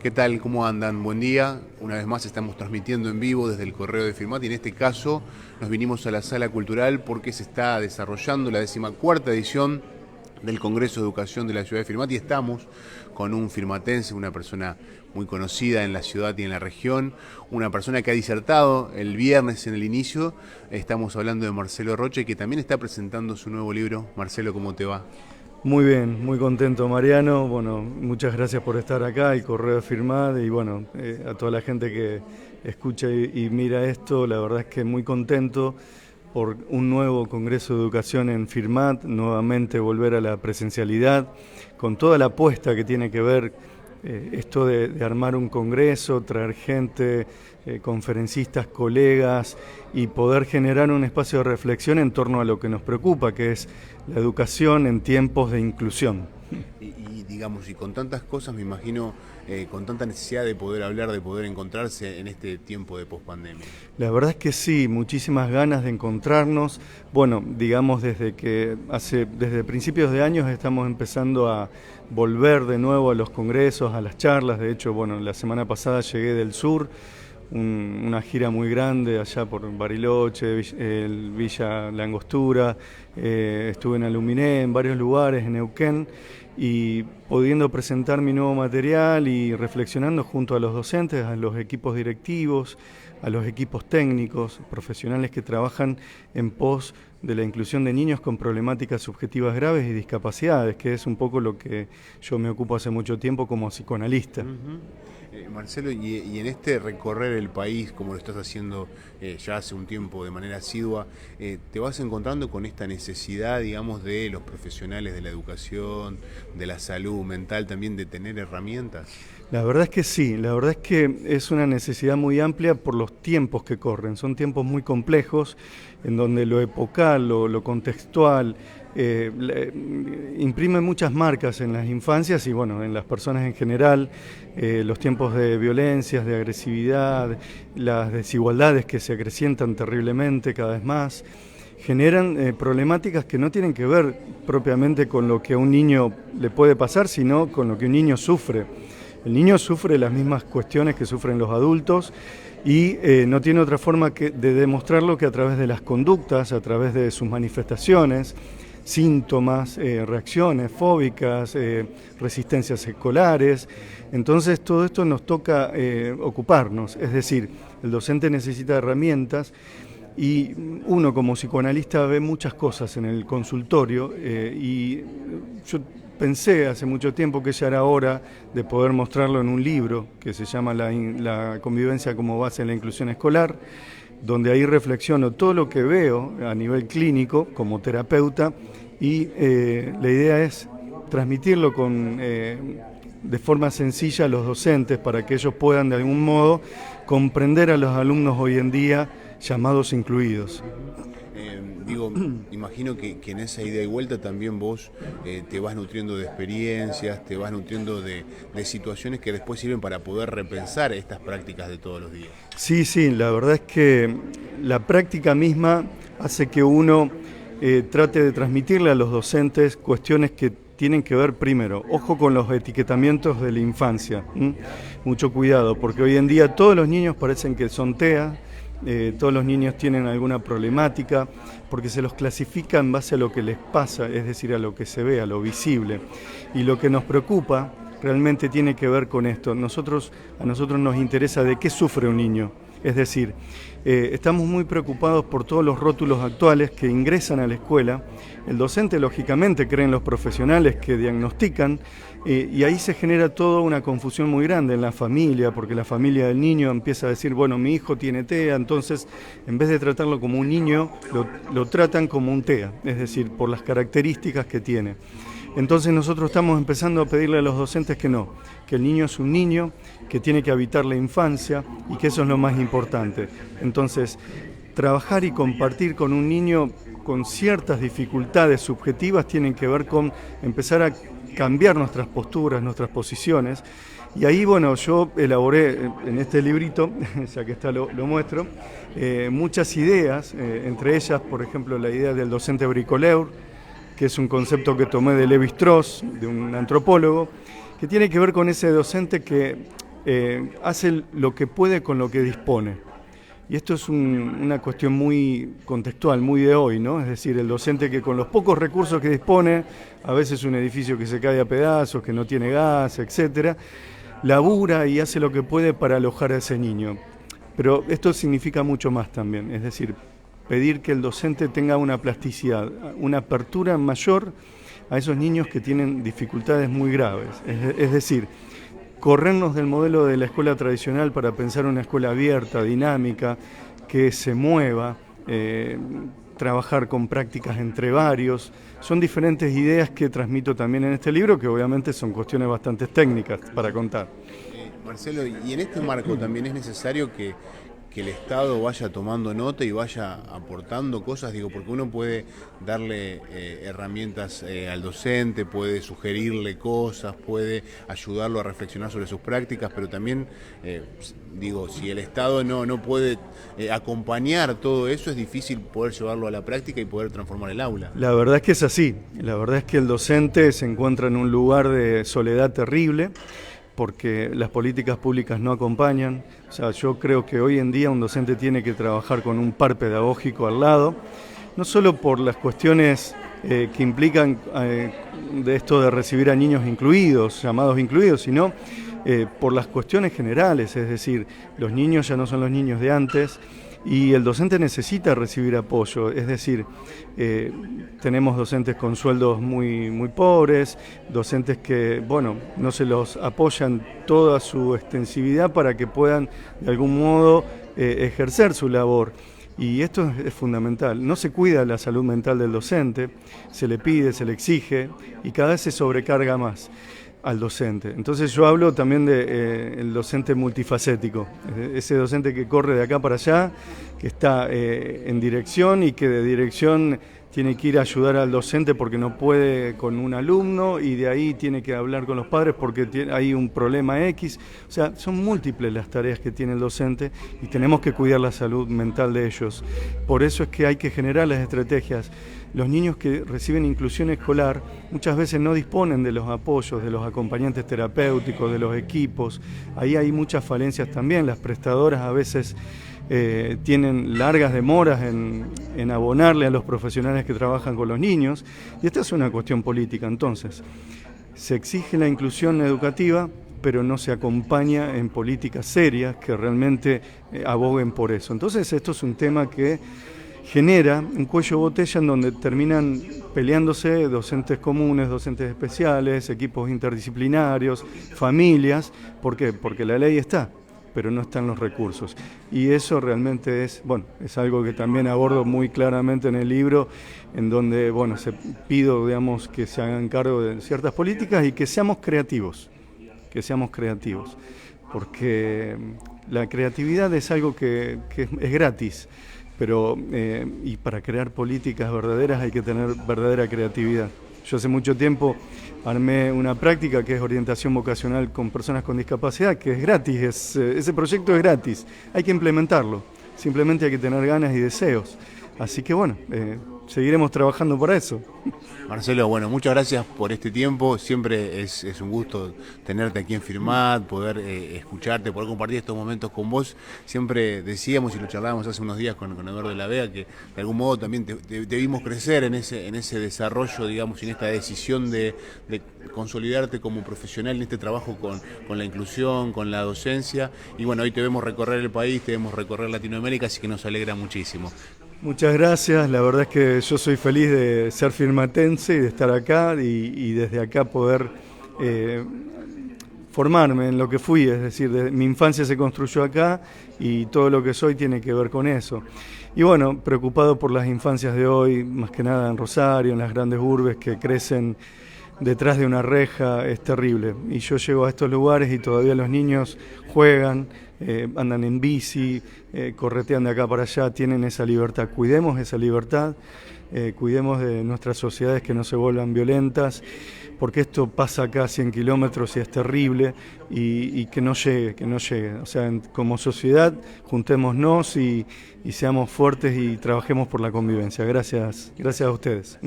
¿Qué tal? ¿Cómo andan? Buen día. Una vez más estamos transmitiendo en vivo desde el Correo de Firmat y en este caso nos vinimos a la Sala Cultural porque se está desarrollando la 14ª edición del Congreso de Educación de la Ciudad de Firmat y estamos con un firmatense, una persona muy conocida en la ciudad y en la región, una persona que ha disertado el viernes en el inicio. Estamos hablando de Marcelo Roche, que también está presentando su nuevo libro. Marcelo, ¿cómo te va? Muy bien, muy contento, Mariano. Bueno, muchas gracias por estar acá, el Correo de Firmat, y bueno, a toda la gente que escucha y mira esto, la verdad es que muy contento por un nuevo Congreso de Educación en Firmat, nuevamente volver a la presencialidad, con toda la apuesta que tiene que ver esto de armar un congreso, traer gente, conferencistas, colegas, y poder generar un espacio de reflexión en torno a lo que nos preocupa, que es la educación en tiempos de inclusión. Digamos, y con tantas cosas, me imagino, con tanta necesidad de poder hablar, de poder encontrarse en este tiempo de pospandemia. La verdad es que sí, muchísimas ganas de encontrarnos. Bueno, digamos desde principios de años estamos empezando a volver de nuevo a los congresos, a las charlas. De hecho, bueno, la semana pasada llegué del sur, una gira muy grande allá por Bariloche, Villa La Angostura, estuve en Aluminé, en varios lugares, en Neuquén, y pudiendo presentar mi nuevo material y reflexionando junto a los docentes, a los equipos directivos, a los equipos técnicos, profesionales que trabajan en pos de la inclusión de niños con problemáticas subjetivas graves y discapacidades, que es un poco lo que yo me ocupo hace mucho tiempo como psicoanalista. Marcelo, y en este recorrer el país, como lo estás haciendo ya hace un tiempo de manera asidua, ¿te vas encontrando con esta necesidad, digamos, de los profesionales de la educación, de la salud mental también, de tener herramientas? La verdad es que sí, la verdad es que es una necesidad muy amplia por los tiempos que corren. Son tiempos muy complejos en donde lo epocal, lo contextual, imprime muchas marcas en las infancias y bueno, en las personas en general. Los tiempos de violencias, de agresividad, las desigualdades que se acrecientan terriblemente cada vez más, generan problemáticas que no tienen que ver propiamente con lo que a un niño le puede pasar, sino con lo que un niño sufre. El niño sufre las mismas cuestiones que sufren los adultos y no tiene otra forma de demostrarlo que a través de las conductas, a través de sus manifestaciones, síntomas, reacciones fóbicas, resistencias escolares. Entonces todo esto nos toca ocuparnos, es decir, el docente necesita herramientas y uno como psicoanalista ve muchas cosas en el consultorio y yo pensé hace mucho tiempo que ya era hora de poder mostrarlo en un libro que se llama La convivencia como base en la inclusión escolar, donde ahí reflexiono todo lo que veo a nivel clínico como terapeuta y la idea es transmitirlo de forma sencilla a los docentes para que ellos puedan de algún modo comprender a los alumnos hoy en día llamados incluidos. Imagino que en esa ida y vuelta también vos te vas nutriendo de experiencias, te vas nutriendo de situaciones que después sirven para poder repensar estas prácticas de todos los días. Sí, sí, la verdad es que la práctica misma hace que uno trate de transmitirle a los docentes cuestiones que tienen que ver primero, ojo con los etiquetamientos de la infancia, mucho cuidado, porque hoy en día todos los niños parecen que son TEA, todos los niños tienen alguna problemática, porque se los clasifica en base a lo que les pasa, es decir, a lo que se ve, a lo visible. Y lo que nos preocupa realmente tiene que ver con esto. A nosotros nos interesa de qué sufre un niño. Es decir, estamos muy preocupados por todos los rótulos actuales que ingresan a la escuela. El docente, lógicamente, cree en los profesionales que diagnostican y ahí se genera toda una confusión muy grande en la familia, porque la familia del niño empieza a decir, bueno, mi hijo tiene TEA, entonces en vez de tratarlo como un niño, lo tratan como un TEA, es decir, por las características que tiene. Entonces nosotros estamos empezando a pedirle a los docentes que no, que el niño es un niño, que tiene que habitar la infancia y que eso es lo más importante. Entonces, trabajar y compartir con un niño con ciertas dificultades subjetivas tienen que ver con empezar a cambiar nuestras posturas, nuestras posiciones. Y ahí, bueno, yo elaboré en este librito, ya que está lo muestro, muchas ideas, entre ellas, por ejemplo, la idea del docente bricoleur, que es un concepto que tomé de Levi Strauss, de un antropólogo, que tiene que ver con ese docente que hace lo que puede con lo que dispone. Y esto es una cuestión muy contextual, muy de hoy, ¿no? Es decir, el docente que con los pocos recursos que dispone, a veces un edificio que se cae a pedazos, que no tiene gas, etcétera, labura y hace lo que puede para alojar a ese niño. Pero esto significa mucho más también, es decir, pedir que el docente tenga una plasticidad, una apertura mayor a esos niños que tienen dificultades muy graves. Es decir, corrernos del modelo de la escuela tradicional para pensar una escuela abierta, dinámica, que se mueva, trabajar con prácticas entre varios. Son diferentes ideas que transmito también en este libro, que obviamente son cuestiones bastante técnicas para contar. Marcelo, y en este marco también es necesario que el Estado vaya tomando nota y vaya aportando cosas, digo, porque uno puede darle herramientas al docente, puede sugerirle cosas, puede ayudarlo a reflexionar sobre sus prácticas, pero también, digo, si el Estado no puede acompañar todo eso, es difícil poder llevarlo a la práctica y poder transformar el aula. La verdad es que es así, la verdad es que el docente se encuentra en un lugar de soledad terrible, porque las políticas públicas no acompañan. O sea, yo creo que hoy en día un docente tiene que trabajar con un par pedagógico al lado, no solo por las cuestiones que implican de esto de recibir a niños incluidos, llamados incluidos, sino por las cuestiones generales, es decir, los niños ya no son los niños de antes, y el docente necesita recibir apoyo, es decir, tenemos docentes con sueldos muy pobres, docentes que, bueno, no se los apoyan toda su extensividad para que puedan de algún modo ejercer su labor. Y esto es fundamental. No se cuida la salud mental del docente, se le pide, se le exige y cada vez se sobrecarga más al docente. Entonces yo hablo también de el docente multifacético, ese docente que corre de acá para allá, que está en dirección y que de dirección tiene que ir a ayudar al docente porque no puede con un alumno y de ahí tiene que hablar con los padres porque hay un problema X. O sea, son múltiples las tareas que tiene el docente y tenemos que cuidar la salud mental de ellos. Por eso es que hay que generar las estrategias. Los niños que reciben inclusión escolar muchas veces no disponen de los apoyos, de los acompañantes terapéuticos, de los equipos. Ahí hay muchas falencias también. Las prestadoras a veces tienen largas demoras en abonarle a los profesionales que trabajan con los niños. Y esta es una cuestión política. Entonces, se exige la inclusión educativa, pero no se acompaña en políticas serias que realmente aboguen por eso. Entonces, esto es un tema que genera un cuello de botella en donde terminan peleándose docentes comunes, docentes especiales, equipos interdisciplinarios, familias. ¿Por qué? Porque la ley está, pero no están los recursos. Y eso realmente es algo que también abordo muy claramente en el libro, en donde, pido, digamos, que se hagan cargo de ciertas políticas y que seamos creativos, porque la creatividad es algo que es gratis. Pero y para crear políticas verdaderas hay que tener verdadera creatividad. Yo hace mucho tiempo armé una práctica que es orientación vocacional con personas con discapacidad, que es gratis, ese proyecto es gratis, hay que implementarlo, simplemente hay que tener ganas y deseos. Así que seguiremos trabajando para eso. Marcelo, muchas gracias por este tiempo, siempre es un gusto tenerte aquí en Firmat, poder escucharte, poder compartir estos momentos con vos. Siempre decíamos y lo charlábamos hace unos días con Eduardo de la Vega, que de algún modo también te vimos crecer en ese desarrollo, digamos, y en esta decisión de consolidarte como profesional en este trabajo con la inclusión, con la docencia, y hoy te vemos recorrer el país, te vemos recorrer Latinoamérica, así que nos alegra muchísimo. Muchas gracias, la verdad es que yo soy feliz de ser firmatense y de estar acá y desde acá poder formarme en lo que fui, es decir, mi infancia se construyó acá y todo lo que soy tiene que ver con eso. Y preocupado por las infancias de hoy, más que nada en Rosario, en las grandes urbes que crecen detrás de una reja, es terrible. Y yo llego a estos lugares y todavía los niños juegan, andan en bici, corretean de acá para allá, tienen esa libertad. Cuidemos esa libertad, cuidemos de nuestras sociedades que no se vuelvan violentas, porque esto pasa acá a 100 kilómetros y es terrible, y que no llegue. O sea, como sociedad, juntémonos y seamos fuertes y trabajemos por la convivencia. Gracias a ustedes.